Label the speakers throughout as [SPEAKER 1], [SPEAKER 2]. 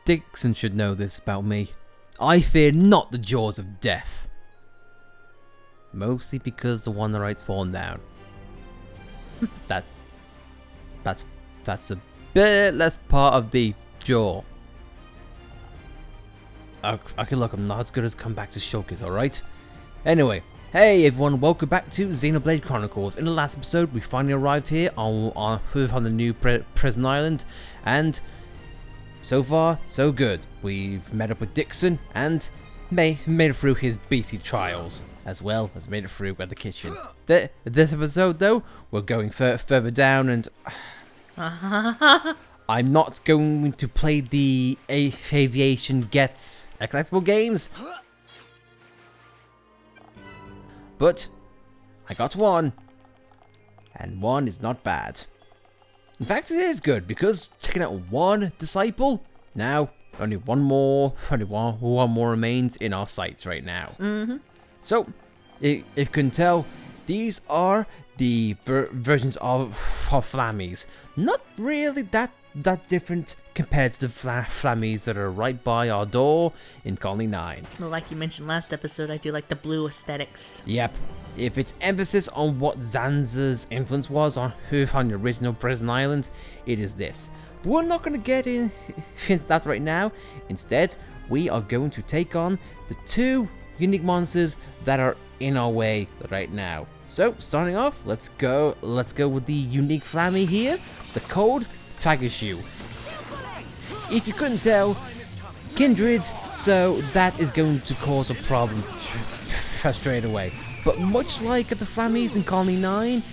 [SPEAKER 1] Dixon should know this about me. I fear not the jaws of death. Mostly because the one right's fallen down. That's a bit less part of the jaw. Okay, look, I'm not as good as come back to Shulkers, alright? Anyway, hey everyone, welcome back to Xenoblade Chronicles. In the last episode, we finally arrived here on the new prison island, and so far, so good. We've met up with Dixon and made it through his beastly trials, as well as made it through at the kitchen. This episode, though, we're going further down, and I'm not going to play the Aviation Gets collectible games, but I got one, and one is not bad. In fact, it is good, because taking out one disciple, now only one more remains in our sights right now. So, if you can tell, these are the versions of Flammies. Not really that different compared to the Flammies that are right by our door in Colony 9.
[SPEAKER 2] Well, like you mentioned last episode, I do like the blue aesthetics.
[SPEAKER 1] Yep. If it's emphasis on what Zanza's influence was on the original prison island, it is this. But we're not going to get into that right now. Instead, we are going to take on the two unique monsters that are in our way right now. So, starting off, let's go with the unique Flammy here, the Cold Fagashu. If you couldn't tell, Kindred, so that is going to cause a problem straight away. But much like at the Flammies in Colony 9,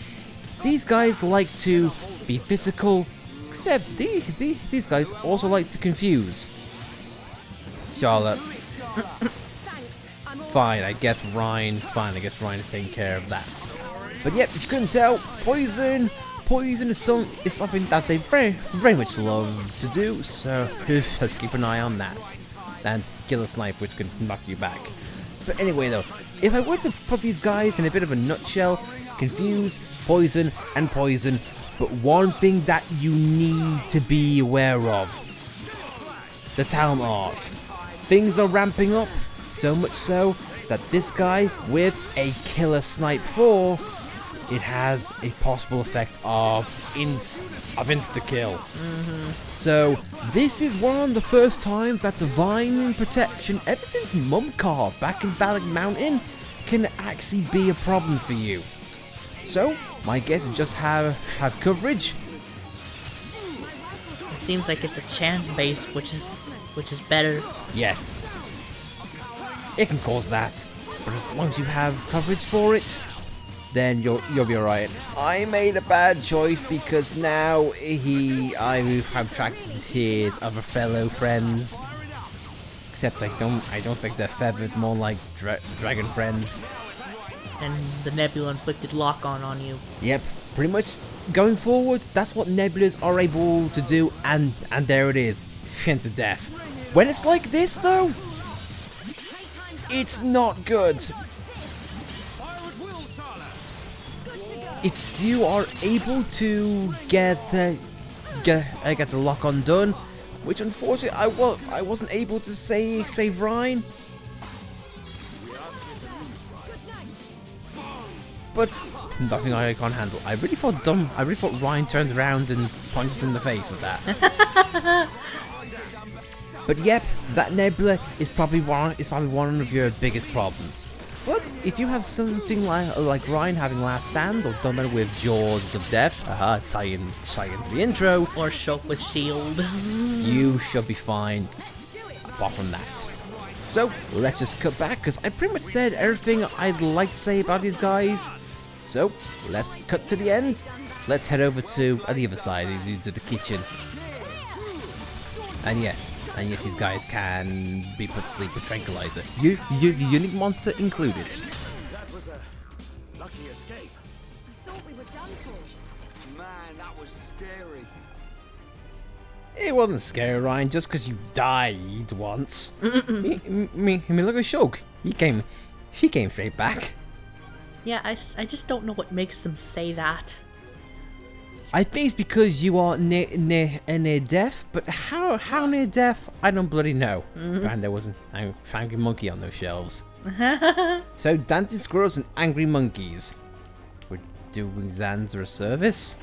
[SPEAKER 1] these guys like to be physical, except these guys also like to confuse. Charlotte. Fine, I guess Ryan is taking care of that. But yep, if you couldn't tell, poison is something that they very much love to do, so let's keep an eye on that. And kill a snipe, which can knock you back. But anyway though, if I were to put these guys in a bit of a nutshell, confuse, poison, and poison, but one thing that you need to be aware of, the talent art. Things are ramping up, so much so that this guy with a killer snipe 4, it has a possible effect of insta-kill. So this is one of the first times that Divine Protection, ever since Mumcar back in Valak Mountain, can actually be a problem for you. So my guess is just have coverage.
[SPEAKER 2] It seems like it's a chance base, which is better.
[SPEAKER 1] Yes, it can cause that, but as long as you have coverage for it, then you'll be alright. I made a bad choice because now I have tracked his other fellow friends. Except I don't think they're feathered, more like dragon friends.
[SPEAKER 2] And the Nebula inflicted lock-on on you.
[SPEAKER 1] Yep, pretty much going forward, that's what Nebulas are able to do, and there it is, to death. When it's like this though, it's not good. If you are able to get the lock-on done, which unfortunately I wasn't able to save Ryan, but nothing I can't handle. I really thought Ryan turned around and punched us in the face with that. But yep, that Nebula is probably one of your biggest problems. But if you have something like Ryan having Last Stand, or done that with Jaws of Death, tie into the intro,
[SPEAKER 2] Or Shulk with Shield.
[SPEAKER 1] you should be fine apart from that. So let's just cut back, because I pretty much said everything I'd like to say about these guys. So let's cut to the end. Let's head over to the other side, to the kitchen. And yes, these guys can be put to sleep with tranquilizer. Unique monster included.
[SPEAKER 3] That was a lucky escape.
[SPEAKER 4] I thought we were done for.
[SPEAKER 3] Man, that was scary.
[SPEAKER 1] It wasn't scary, Ryan, just because you died once. I mean, look at Shulk. He came straight back.
[SPEAKER 2] Yeah, I just don't know what makes them say that.
[SPEAKER 1] I think it's because you are near death, but how near death? I don't bloody know. And there wasn't an angry monkey on those shelves. So dancing squirrels and angry monkeys. We're doing Xanza a service.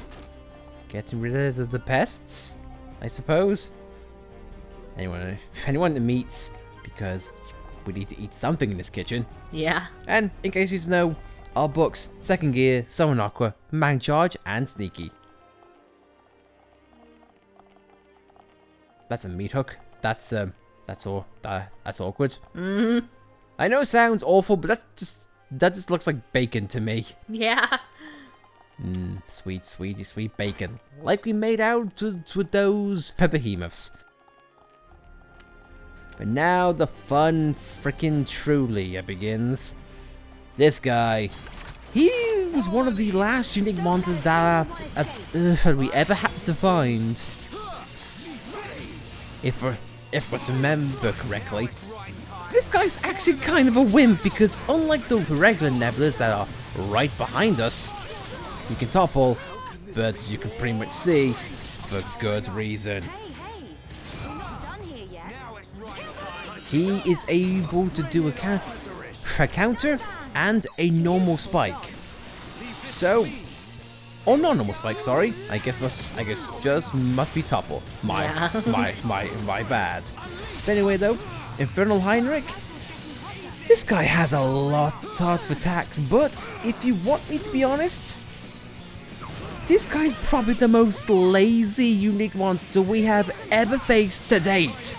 [SPEAKER 1] Getting rid of the pests, I suppose. Anyone that meets, because we need to eat something in this kitchen.
[SPEAKER 2] Yeah.
[SPEAKER 1] And in case you didn't know, our books, Second Gear, Summon Aqua, Man Charge, and Sneaky. That's a meat hook. That's awkward. I know it sounds awful, but that just looks like bacon to me.
[SPEAKER 2] Yeah.
[SPEAKER 1] Sweet bacon. Like we made out with those behemoths. But now the fun frickin' truly begins. This guy, he was one of the last unique monsters that we ever had to find. If I remember correctly. This guy's actually kind of a wimp because unlike the regular nebulas that are right behind us, you can topple, but you can pretty much see for good reason.
[SPEAKER 4] Hey, we're not done here yet.
[SPEAKER 1] He is able to do a counter and a normal spike. So, or non-normal spike, sorry. I guess just must be topple. My bad. But anyway though, Infernal Heinrich. This guy has a lot of attacks, but if you want me to be honest, this guy's probably the most lazy unique monster we have ever faced to date.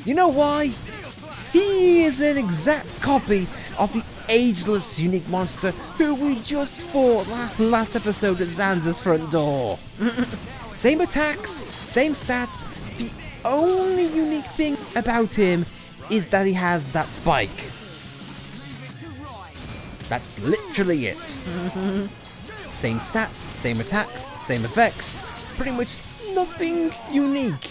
[SPEAKER 1] You know why? He is an exact copy of the ageless unique monster who we just fought last episode at Xanza's front door. Same attacks, same stats. The only unique thing about him is that he has that spike. That's literally it. Same stats, same attacks, same effects. Pretty much nothing unique.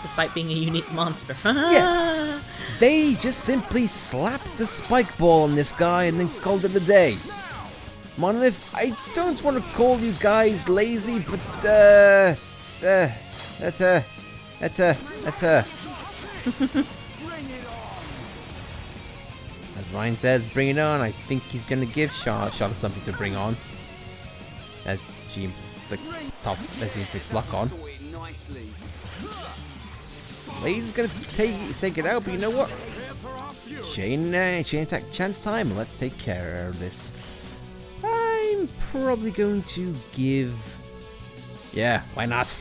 [SPEAKER 2] Despite being a unique monster.
[SPEAKER 1] Yeah. They just simply slapped a spike ball on this guy and then called it a day. Monolith, I don't want to call you guys lazy, but As Ryan says, bring it on. I think he's gonna give Shah something to bring on. As she inflicts luck on. Lady's gonna take it out, but you know what? Chain attack chance time. Let's take care of this. I'm probably going to give. Yeah, why not?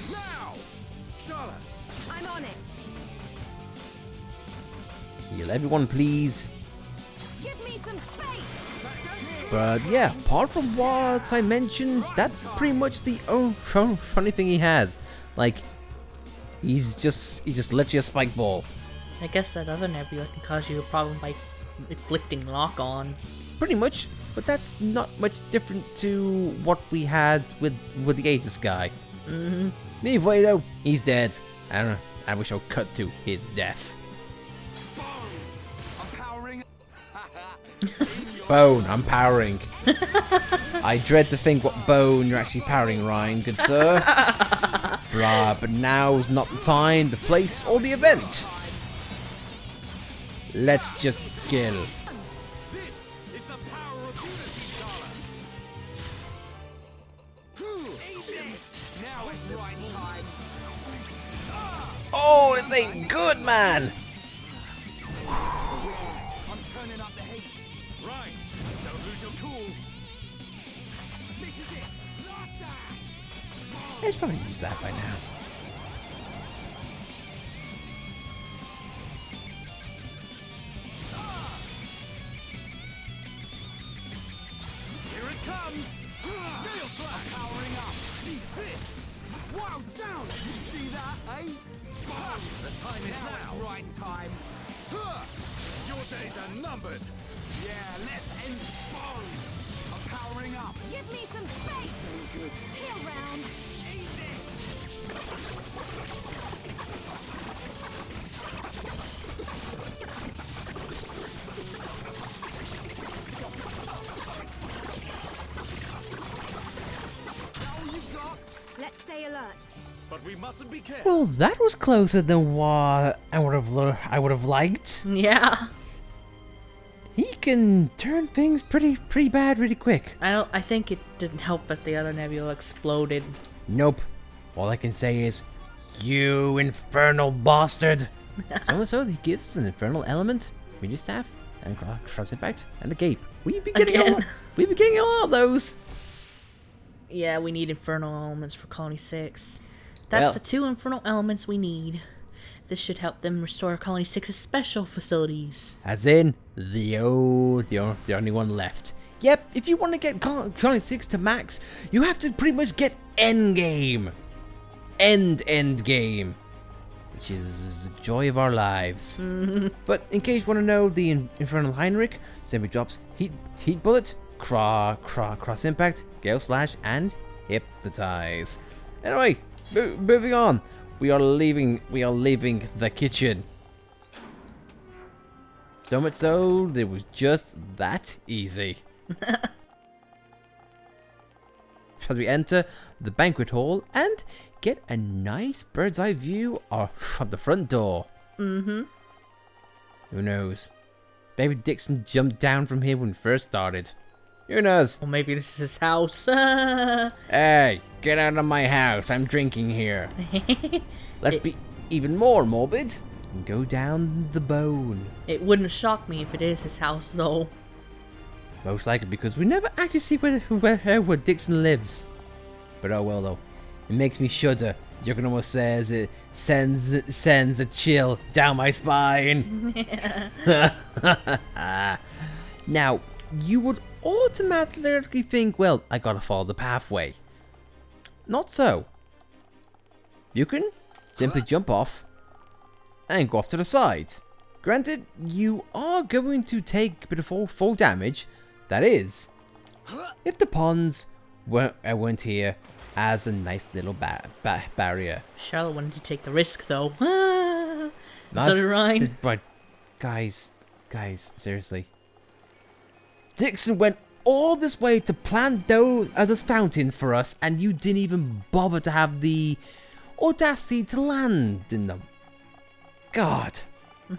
[SPEAKER 4] I'm on it.
[SPEAKER 1] Heal everyone, please.
[SPEAKER 4] Give me some space.
[SPEAKER 1] But yeah, apart from what I mentioned, that's pretty much the funny thing he has. Like, he's just literally a spike ball.
[SPEAKER 2] I guess that other nebula can cause you a problem by inflicting lock on.
[SPEAKER 1] Pretty much, but that's not much different to what we had with the Aegis guy. Anyway though, he's dead. I don't know. I wish I would cut to his death. Bone, I'm powering. I dread to think what bone you're actually powering, Ryan, good sir. Bruh, but now's not the time, the place, or the event. Let's just kill.
[SPEAKER 3] This is the power of unity, Now it's right time.
[SPEAKER 1] Oh, this ain't good, man.
[SPEAKER 3] I'm turning up the heat. Right. Don't lose your cool. This is it. Last act.
[SPEAKER 1] I should probably use that by now.
[SPEAKER 3] Here it comes. Gale Slash powering up. This. Wow, down. You see that, eh? The time is now. Right time. Your days are numbered. Yeah, let's end bone. I'm powering up.
[SPEAKER 4] Give me some space.
[SPEAKER 3] Good.
[SPEAKER 4] Heal round.
[SPEAKER 3] Eat this. We mustn't be careful.
[SPEAKER 1] Well, that was closer than what I would have liked.
[SPEAKER 2] Yeah.
[SPEAKER 1] He can turn things pretty bad really quick.
[SPEAKER 2] I think it didn't help that the other nebula exploded.
[SPEAKER 1] Nope. All I can say is, you infernal bastard. So he gives us an infernal element, meteor staff, and cross impact, and a gape. We've been getting a lot of those.
[SPEAKER 2] Yeah, we need infernal elements for Colony 6. That's
[SPEAKER 1] Well,
[SPEAKER 2] the 2 infernal elements we need. This should help them restore Colony 6's special facilities.
[SPEAKER 1] as in the only one left. Yep, if you want to get Colony 6 to max, you have to pretty much get endgame. End game. Which is the joy of our lives. But in case you want to know, the Infernal Heinrich simply drops heat bullet, cross impact, gale slash, and hypnotize. Anyway, moving on. We are leaving the kitchen. So much so, it was just that easy. As we enter the banquet hall and get a nice bird's eye view of the front door. Who knows? Maybe Dixon jumped down from here when we first started. Who knows?
[SPEAKER 2] Or maybe this is his house.
[SPEAKER 1] Hey, get out of my house. I'm drinking here. Let's be even more morbid and go down the bone.
[SPEAKER 2] It wouldn't shock me if it is his house, though.
[SPEAKER 1] Most likely because we never actually see where Dixon lives. But oh well though. It makes me shudder. Juggernaut says it sends a chill down my spine. Now, you would automatically think, well, I gotta follow the pathway. Not so. You can simply jump off and go off to the side. Granted, you are going to take a bit of fall damage. That is, if the ponds weren't here as a nice little barrier.
[SPEAKER 2] Charlotte wanted to take the risk, though. So did Ryan.
[SPEAKER 1] But guys, seriously. Dixon went all this way to plant those fountains for us, and you didn't even bother to have the audacity to land in them. God.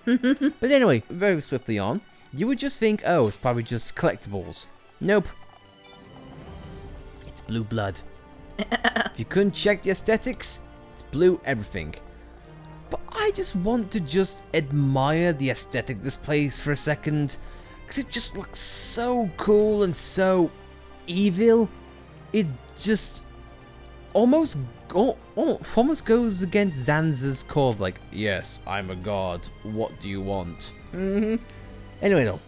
[SPEAKER 1] But anyway, very swiftly on. You would just think, oh, it's probably just collectibles. Nope. It's blue blood. If you couldn't check the aesthetics, it's blue everything. But I just want to just admire the aesthetic of this place for a second, because it just looks so cool and so evil. It just almost goes against Zanza's core of like, yes, I'm a god, what do you want? Anyway though,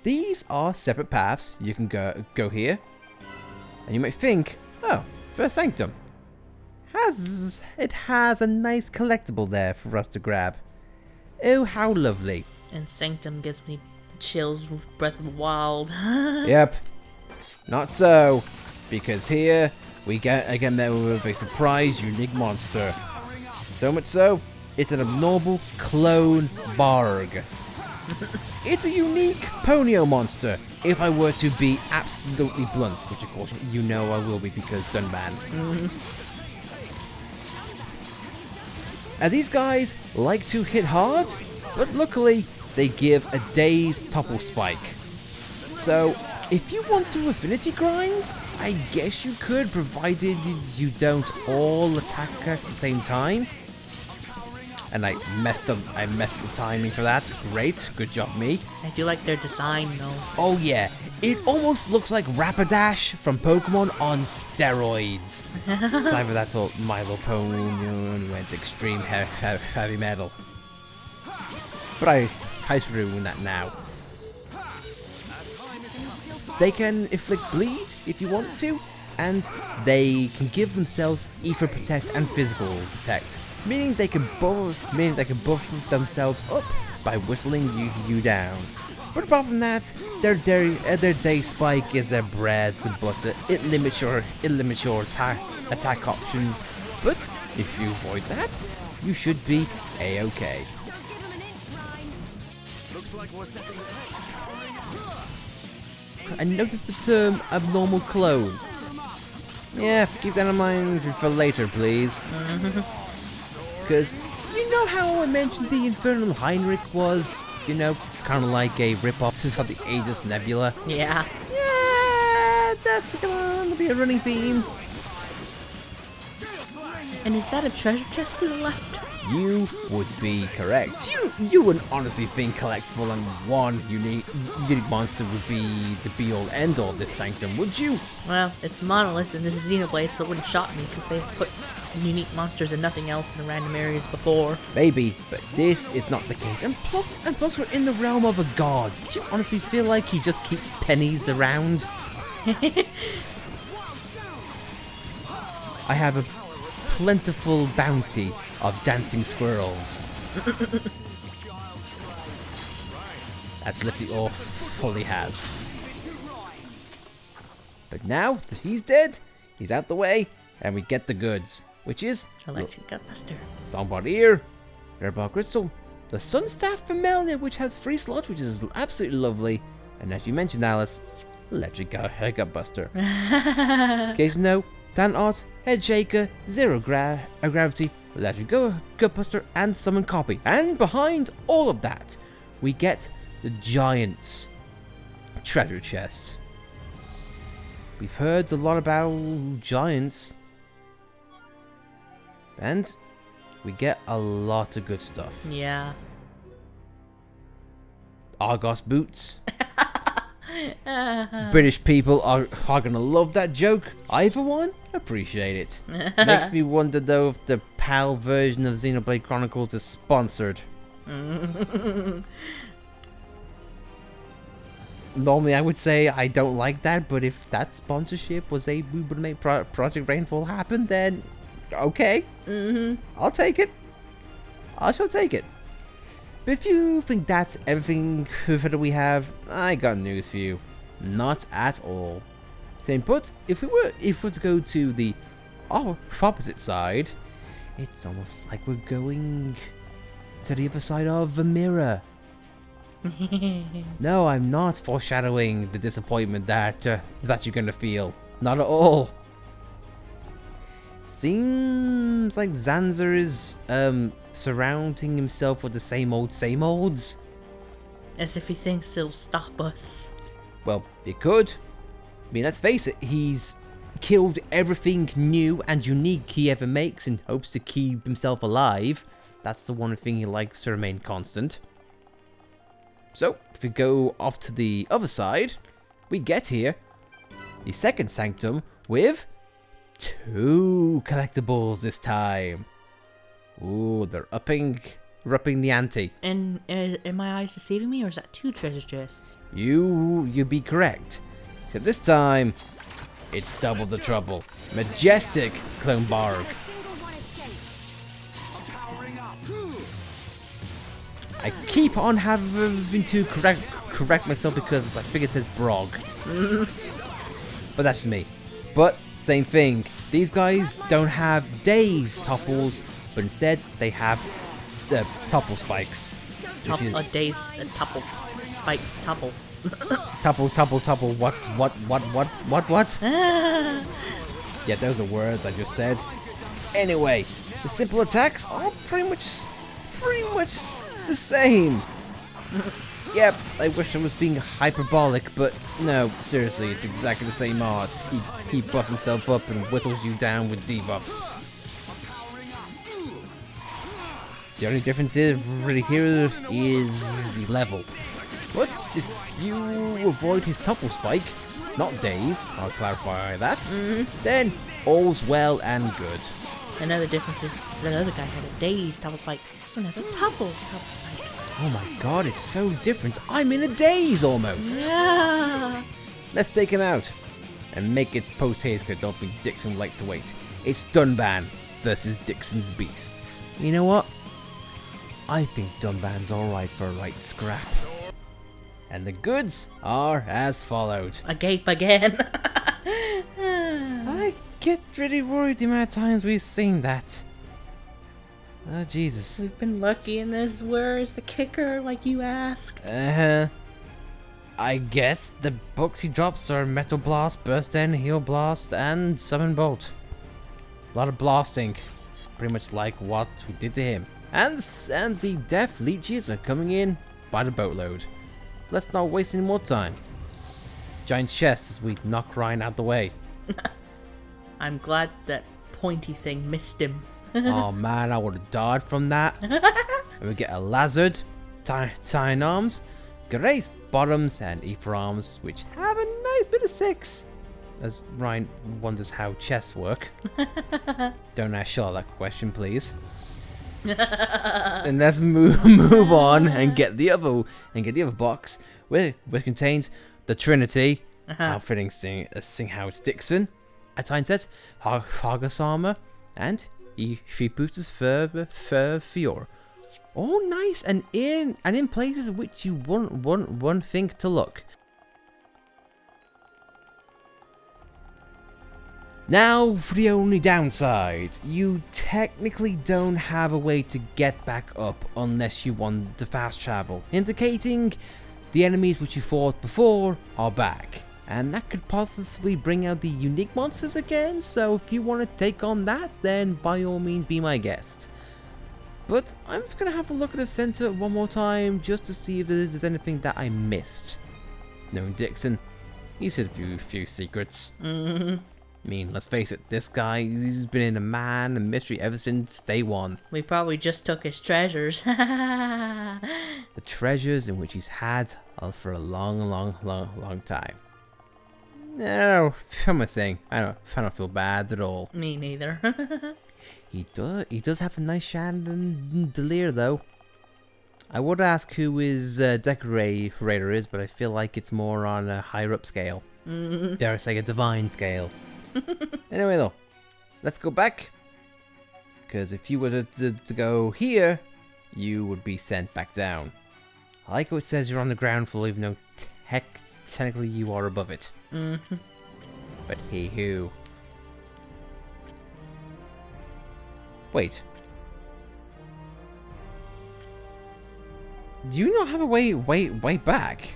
[SPEAKER 1] these are separate paths. You can go here, and you might think, oh, First Sanctum. It has a nice collectible there for us to grab. Oh, how lovely.
[SPEAKER 2] And Sanctum gives me chills with Breath of the Wild.
[SPEAKER 1] Yep. Not so, because here we get met with a surprise unique monster. So much so, it's an abnormal clone Barg. It's a unique Ponyo monster, if I were to be absolutely blunt, which of course you know I will be because Dunban. And these guys like to hit hard, but luckily they give a day's topple spike. So if you want to affinity grind, I guess you could, provided you don't all attack at the same time. And I messed up the timing for that. Great, good job me.
[SPEAKER 2] I do like their design, though.
[SPEAKER 1] Oh yeah, it almost looks like Rapidash from Pokemon on steroids. It's either that or My Little Pony went extreme heavy metal. But I should ruin that now. They can inflict bleed if you want to, and they can give themselves Ether Protect and Physical Protect. Meaning they can buff themselves up by whistling you down. But apart from that, their day spike is their bread and butter. It limits your attack options. But if you avoid that, you should be a-okay. I noticed the term abnormal clone. Yeah, keep that in mind for later, please. Because you know how I mentioned the Infernal Heinrich was, you know, kind of like a rip-off of the Aegis Nebula?
[SPEAKER 2] Yeah.
[SPEAKER 1] Yeah, that's gonna be a running theme.
[SPEAKER 2] And is that a treasure chest to the left?
[SPEAKER 1] You would be correct. You wouldn't honestly think collectible and one unique monster would be the be-all end-all of this sanctum, would you?
[SPEAKER 2] Well, it's Monolith and this is Xenoblade, so it wouldn't shock me because they've put unique monsters and nothing else in random areas before.
[SPEAKER 1] Maybe, but this is not the case. And plus we're in the realm of a god. Do you honestly feel like he just keeps pennies around? I have a plentiful bounty of dancing squirrels. That's literally all Fully has. But now that he's dead, he's out the way, and we get the goods, which is
[SPEAKER 2] Electric Gutbuster.
[SPEAKER 1] Bombardier, Airball Crystal, the Sunstaff Familiar, which has 3 slots, which is absolutely lovely, and as you mentioned, Alice, Electric Gutbuster. In case you know, Talent Art, Head Shaker, Zero Gravity, Electric Gutbuster, and Summon Copy. And behind all of that, we get the Giant's Treasure Chest. We've heard a lot about Giants, and we get a lot of good stuff.
[SPEAKER 2] Yeah.
[SPEAKER 1] Argos boots. British people are gonna love that joke. I, for one, appreciate it. Makes me wonder though if the PAL version of Xenoblade Chronicles is sponsored. Normally I would say I don't like that, but if that sponsorship was a we would make Project Rainfall happen, then okay. I'll take it. I shall take it. But if you think that's everything that we have, I got news for you. Not at all. Same put, if we were to go to the opposite side, it's almost like we're going to the other side of the mirror. No, I'm not foreshadowing the disappointment that you're gonna feel. Not at all. Seems like Zanza is surrounding himself with the same olds.
[SPEAKER 2] As if he thinks it'll stop us.
[SPEAKER 1] Well, it could. I mean, let's face it, he's killed everything new and unique he ever makes in hopes to keep himself alive. That's the one thing he likes to remain constant. So, if we go off to the other side, we get here the second sanctum with 2 collectibles this time. Ooh, they're upping the ante.
[SPEAKER 2] And are my eyes deceiving me, or is that 2 treasure chests?
[SPEAKER 1] You'd be correct. Except this time, it's double the trouble. Majestic Clone Barg. I keep on having to correct myself because I think it says Brog. But that's just me. But same thing. These guys don't have days topples, but instead they have topple spikes.
[SPEAKER 2] Days, topple, spike, topple.
[SPEAKER 1] Topple. What? Yeah, those are words I just said. Anyway, the simple attacks are pretty much the same. Yep, I wish I was being hyperbolic, but no, seriously, it's exactly the same art. He buffs himself up and whittles you down with debuffs. The only difference is really here is the level. But if you avoid his topple spike, not daze, I'll clarify that, then all's well and good.
[SPEAKER 2] Another difference is that other guy had a daze topple spike. This one has a topple spike.
[SPEAKER 1] Oh my god, it's so different. I'm in a daze almost.
[SPEAKER 2] Yeah.
[SPEAKER 1] Let's take him out and make it potato because I don't think Dixon like to wait. It's Dunban versus Dixon's Beasts. You know what? I think Dunban's alright for a right scrap. And the goods are as followed.
[SPEAKER 2] Agape again.
[SPEAKER 1] I get really worried the amount of times we've seen that. Oh, Jesus.
[SPEAKER 2] We've been lucky in this. Where is the kicker, like you asked?
[SPEAKER 1] Uh-huh. I guess the books he drops are Metal Blast, Burst End, Heal Blast, and Summon Bolt. A lot of blasting. Pretty much like what we did to him. And the death leeches are coming in by the boatload. Let's not waste any more time. Giant chest as we knock Ryan out the way.
[SPEAKER 2] I'm glad that pointy thing missed him.
[SPEAKER 1] Oh man, I would have died from that. And we get a Lazard, Tine Arms, Grace Bottoms, and Ether Arms, which have a nice bit of 6. As Ryan wonders how chests work. Don't ask Shaw that question, please. And let's move on and get the other box, which contains the Trinity, outfitting Singhouse Dixon, a Tine Set, Hargus Armor, and Booster's Fur Fior. All nice and in places which you wouldn't think to look. Now for the only downside, you technically don't have a way to get back up unless you want to fast travel, indicating the enemies which you fought before are back. And that could possibly bring out the unique monsters again, so if you want to take on that, then by all means be my guest. But I'm just going to have a look at the center one more time just to see if there's anything that I missed. Knowing Dixon, he's hid a few secrets. I mean, let's face it, this guy, he's been in a man and mystery ever since day one.
[SPEAKER 2] We probably just took his treasures.
[SPEAKER 1] The treasures in which he's had for a long time. No, what am I saying? I don't feel bad at all.
[SPEAKER 2] Me neither.
[SPEAKER 1] He does have a nice chandelier though. I would ask who his decorator is, but I feel like it's more on a higher up scale. Dare I say a divine scale. Anyway though, let's go back. Because if you were to go here, you would be sent back down. I like how it says you're on the ground floor even though technically you are above it. But hey who. Wait. Do you not have a way back?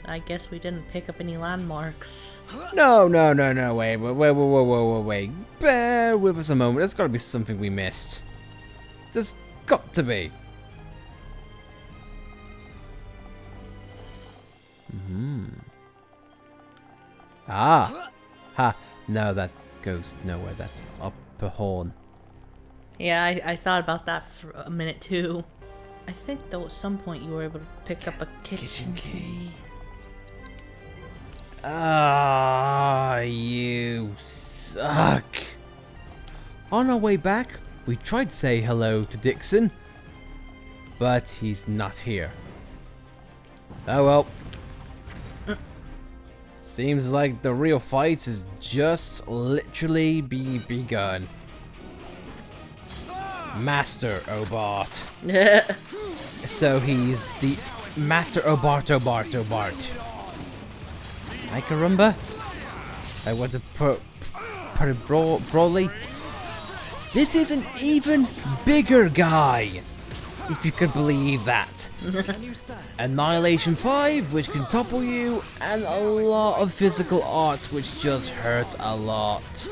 [SPEAKER 2] I guess we didn't pick up any landmarks.
[SPEAKER 1] No, wait. Bear with us a moment. There's gotta be something we missed. There's got to be. Ah. Ha. No, that goes nowhere. That's Upper Horn.
[SPEAKER 2] Yeah, I thought about that for a minute too. I think though at some point you were able to pick up a kitchen key.
[SPEAKER 1] Ah, you suck. On our way back, we tried to say hello to Dixon, but he's not here. Oh well. Seems like the real fight has just literally begun. Master Obart. So he's the Master Obart. Hi, Karumba. I want to put it broadly. This is an even bigger guy, if you could believe that. Annihilation 5, which can topple you, and a lot of physical art, which just hurts a lot.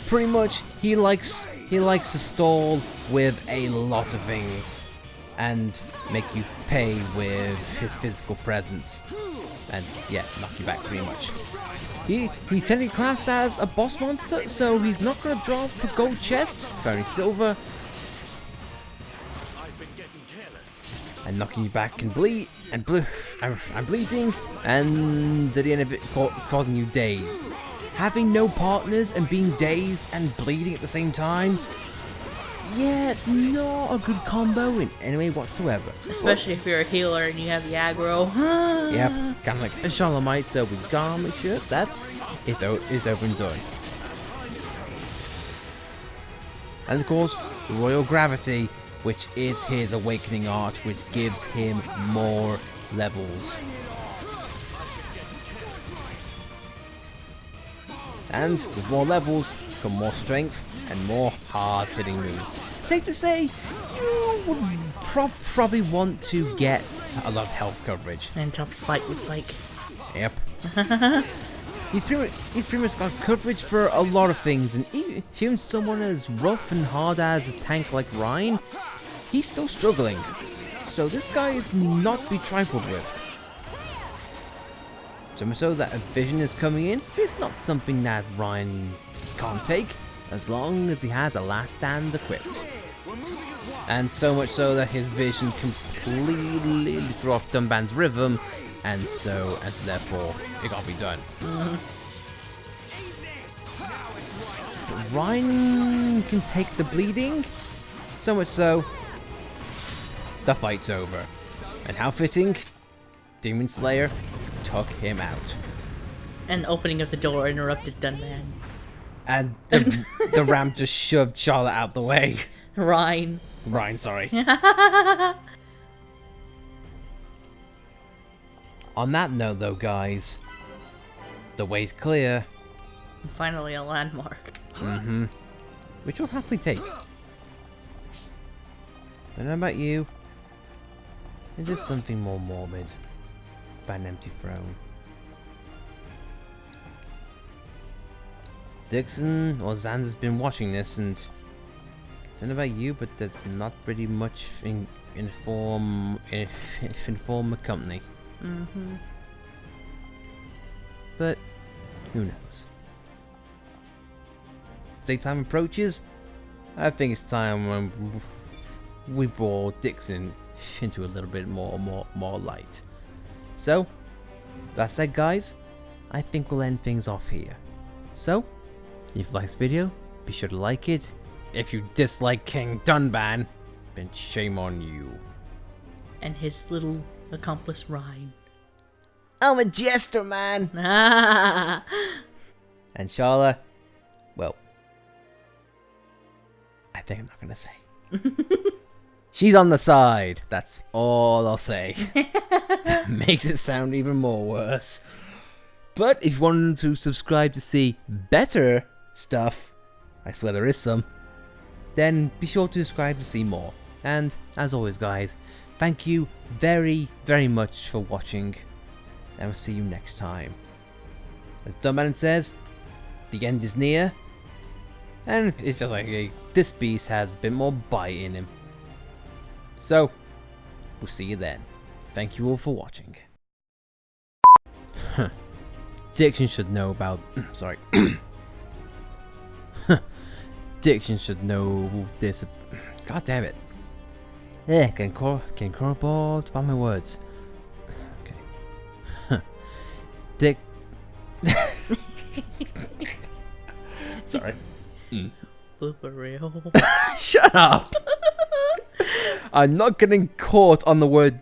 [SPEAKER 1] Pretty much, he likes to stall with a lot of things, and make you pay with his physical presence. And yeah, knock you back pretty much. He's technically classed as a boss monster, so he's not gonna drop the gold chest, very silver, and knocking you back and bleeding, and at the end of it causing you daze. Having no partners and being dazed and bleeding at the same time, yeah, not a good combo in any way whatsoever.
[SPEAKER 2] Especially if you're a healer and you have the aggro.
[SPEAKER 1] Yep, kind of like a Shalomite, so we gotta make sure that it's over and done. And of course, Royal Gravity, which is his awakening art, which gives him more levels. And with more levels come more strength and more hard-hitting moves. Safe to say, you would probably want to get a lot of health coverage.
[SPEAKER 2] And top spike looks like.
[SPEAKER 1] Yep. He's pretty much got coverage for a lot of things, and even someone as rough and hard as a tank like Ryan, he's still struggling. So this guy is not to be trifled with. So much so that a vision is coming in, it's not something that Ryan can't take, as long as he has a last stand equipped. And so much so that his vision completely threw off Dunban's rhythm, and so therefore it can't be done. But Ryan can take the bleeding, so much so the fight's over. And how fitting, Demon Slayer took him out.
[SPEAKER 2] And opening of the door interrupted Dunban.
[SPEAKER 1] And the ramp just shoved Charlotte out the way.
[SPEAKER 2] Ryan,
[SPEAKER 1] Sorry. On that note though, guys, the way's clear.
[SPEAKER 2] finally a landmark.
[SPEAKER 1] Which we'll happily take. I don't know about you. It's just something more morbid about an empty throne. Dixon or Xander's been watching this, and I don't know about you, but there's not really much inform the company. But who knows? Daytime approaches. I think it's time when we brought Dixon into a little bit more light. So, that said, guys, I think we'll end things off here. So, if you liked this video, be sure to like it. If you dislike King Dunban, then shame on you.
[SPEAKER 2] And his little accomplice Ryan.
[SPEAKER 1] I'm a jester, man. And Charla, well, I think I'm not gonna say. She's on the side. That's all I'll say. Makes it sound even more worse. But if you want to subscribe to see better stuff, I swear there is some, then be sure to subscribe to see more. And as always, guys, thank you very, very much for watching, and we'll see you next time. As Dunban says, the end is near, and it feels like this beast has a bit more bite in him. So, we'll see you then. Thank you all for watching. Dixon should know about... sorry. Dixon should know this... God damn it. Yeah, can corroborate by my words. Okay. Dick... Sorry.
[SPEAKER 2] Blooper reel.
[SPEAKER 1] Shut up! I'm not getting caught on the word.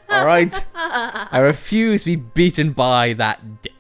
[SPEAKER 1] Alright? I refuse to be beaten by that dick.